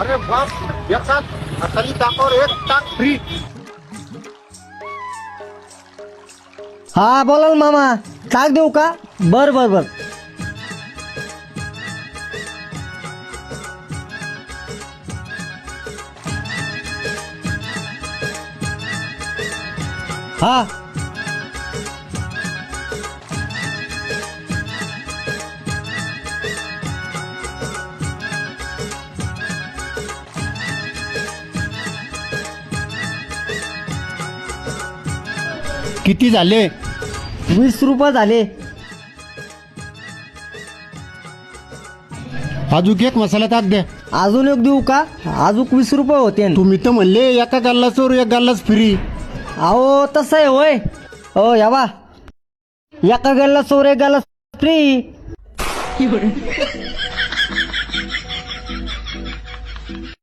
अरे बाप, एक साथ असली ताकावर एक ताक फ्री. हा बोला ना मामा, ताक देऊ का? बर बर बर. हा किती झाले? 20 रुपये झाले. अजून एक मसाला ताक द्या. अजून एक देऊ का? अजून 20 रुपये होते. तुम्ही तर म्हणले एका गल्लासवर एक गल्लास फ्री. अहो तसं आहे होय. हो या बा, एका गल्ला सोर एक गल्ला फ्री.